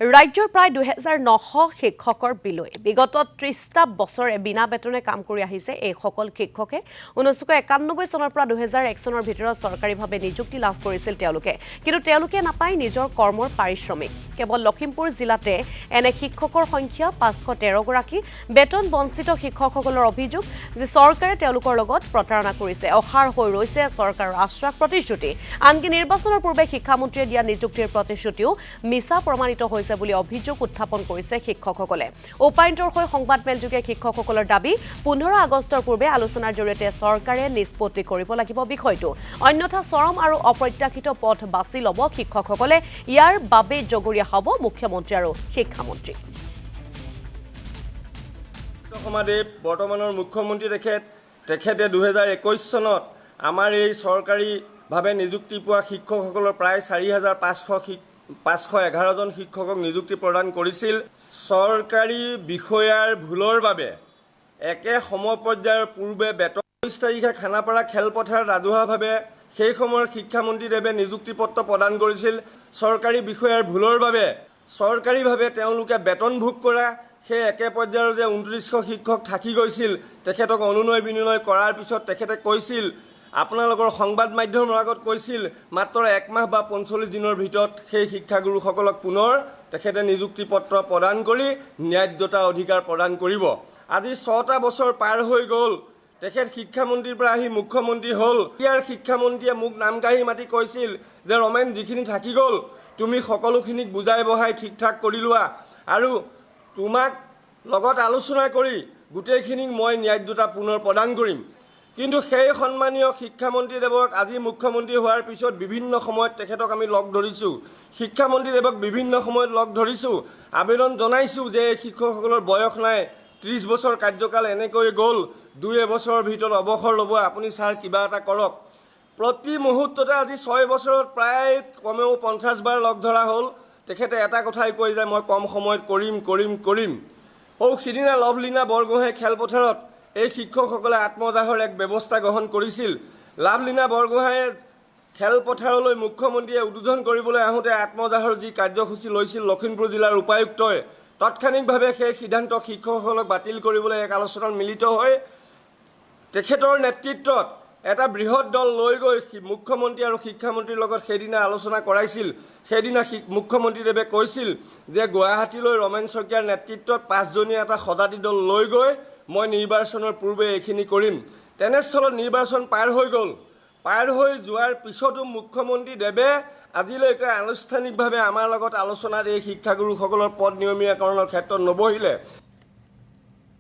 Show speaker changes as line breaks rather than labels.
ৰাজ্যৰ প্ৰায় ২৯০০ শিক্ষকৰ বিলৈ বিগত ৩০টা বছৰে বিনা বেতনে কাম কৰি আহিছে এই সকল শিক্ষকে ১৯৯১ চনৰ পৰা ২০০১ চনৰ ভিতৰত চৰকাৰীভাৱে নিযুক্তি লাভ কৰিছিল কিন্তু তেওঁলোকে নাপায় নিজৰ কৰ্মৰ পাৰিশ্ৰমিক কেৱল লখিমপুৰ জিলাতে এনে শিক্ষকৰ সংখ্যা ৫১৩ গৰাকী বেতন বঞ্চিত শিক্ষকসকলৰ অভিযোগ যে চৰকাৰে তেওঁলোকৰ লগত প্ৰতাৰণা কৰিছে অসাৰ হৈ ৰৈছে চৰকাৰৰ আশ্বাস প্ৰতিশ্ৰুতি আনকি নিৰ্বাচনৰ পূৰ্বে শিক্ষামন্ত্ৰীয়ে দিয়া নিযুক্তিৰ প্ৰতিশ্ৰুতিও মিছা প্ৰমাণিত হৈছে বুলি অভিযোগ উত্থাপন কৰিছে শিক্ষকসকলে উপায়ন্তৰ হৈ সংবাদমেলযোগে শিক্ষকসকলৰ দাবী ১৫ আগষ্টৰ পূৰ্বে আলোচনাৰ জৰিয়তে চৰকাৰে নিষ্পত্তি কৰিব লাগিব বিষয়টো অন্যথা চৰম আৰু অপ্ৰত্যাশিত পথ বাছি ল'ব শিক্ষকসকলে ইয়াৰ বাবে জগৰীয়া হ'ব মুখ্যমন্ত্ৰী আৰু শিক্ষামন্ত্ৰী
সমাদেৱ বৰ্তমানৰ মুখ্যমন্ত্ৰী তেখেতে ২০২১ চনত আমাৰ এই চৰকাৰীভাৱে নিযুক্তি পোৱা শিক্ষকসকলৰ প্ৰায় ৪৫১১ জন শিক্ষকক নিযুক্তি প্ৰদান কৰিছিল চৰকাৰী বিষয়াৰ ভুলৰ বাবে একে সমপৰ্যায়ৰ পূৰ্বে বেতন ২৬ তাৰিখে খানাপাৰা খেলপথাৰত ৰাজহুৱাভাৱে সেই সময়ৰ শিক্ষামন্ত্ৰীদেৱে নিযুক্তি পত্ৰ প্ৰদান কৰিছিল চৰকাৰী বিষয়াৰ ভুলৰ বাবে চৰকাৰীভাৱে তেওঁলোকে বেতন ভোগ কৰা সেই একে পৰ্যায়ৰ যে ২৯০০ শিক্ষক থাকি গৈছিল তেখেতক অনুনয় বিনয় কৰাৰ পিছত তেখেতে কৈছিল আপোনালোকৰ সংবাদ মাধ্যমৰ আগত কৈছিল মাত্ৰ ১ মাহ বা ৪৫ দিনৰ ভিতৰত সেই শিক্ষাগুৰুসকলক পুনৰ তেখেতে নিযুক্তি পত্ৰ প্ৰদান কৰি ন্যায্যতা অধিকাৰ প্ৰদান কৰিব আজি ৬টা বছৰ পাৰ হৈ গ'ল তেখেত শিক্ষামন্ত্ৰীৰ পৰা আহি মুখ্যমন্ত্ৰী হ'ল ইয়াৰ শিক্ষামন্ত্ৰীয়ে মোক নাম কাঢ়ি মাতি কৈছিল যে ৰমেন যিখিনি থাকি গ'ল তুমি সকলোখিনিক বুজাই বহাই ঠিক ঠাক কৰি লোৱা আৰু তোমাক লগত আলোচনা কৰি গোটেইখিনিক মই ন্যায্যতা পুনৰ প্ৰদান কৰিম কিন্তু সেই সন্মানীয় শিক্ষামন্ত্ৰীদেৱক আজি মুখ্যমন্ত্ৰী হোৱাৰ পিছত বিভিন্ন সময়ত তেখেতক আমি লগ ধৰিছোঁ শিক্ষামন্ত্ৰীদেৱক বিভিন্ন সময়ত লগ ধৰিছোঁ আবেদন জনাইছোঁ যে শিক্ষকসকলৰ বয়স নাই ৩০ বছৰ কাৰ্যকাল এনেকৈ গ'ল ২ বছৰৰ ভিতৰত অৱসৰ ল'ব আপুনি ছাৰ কিবা এটা কৰক প্ৰতি মুহূৰ্ততে আজি ৬ বছৰত প্ৰায় কমেও ৫০ বাৰ লগ ধৰা হ'ল তেখেতে এটা কথাই কয় যে মই কম সময়ত কৰিম সিদিনা লভলীনা বৰগোহাঁই খেলপথাৰত এই শিক্ষকসকলে আত্মদাহৰ এক ব্যৱস্থা গ্ৰহণ কৰিছিল লাভলীনা বৰগোহাঁয়ে খেলপথাৰলৈ মুখ্যমন্ত্ৰীয়ে উদ্বোধন কৰিবলৈ আহোঁতে আত্মদাহৰ যি কাৰ্যসূচী লৈছিল লখিমপুৰ জিলাৰ উপায়ুক্তই তাৎক্ষণিকভাৱে সেই সিদ্ধান্ত শিক্ষকসকলক বাতিল কৰিবলৈ এক আলোচনাত মিলিত হৈ তেখেতৰ নেতৃত্বত এটা বৃহৎ দল লৈ গৈ মুখ্যমন্ত্ৰী আৰু শিক্ষামন্ত্ৰীৰ লগত সেইদিনা আলোচনা কৰাইছিল সেইদিনা মুখ্যমন্ত্ৰীদেৱে কৈছিল যে গুৱাহাটীলৈ ৰমেন শইকীয়াৰ নেতৃত্বত ৫জনীয়া এটা সদাতি দল লৈ গৈ মই নিৰ্বাচনৰ পূৰ্বে এইখিনি কৰিম তেনেস্থলত নিৰ্বাচন পাৰ হৈ গ'ল পাৰ হৈ যোৱাৰ পিছতো মুখ্যমন্ত্ৰীদেৱে আজিলৈকে আনুষ্ঠানিকভাৱে আমাৰ লগত আলোচনাত এই শিক্ষাগুৰুসকলৰ পদ নিয়মীয়াকৰণৰ ক্ষেত্ৰত নবহিলে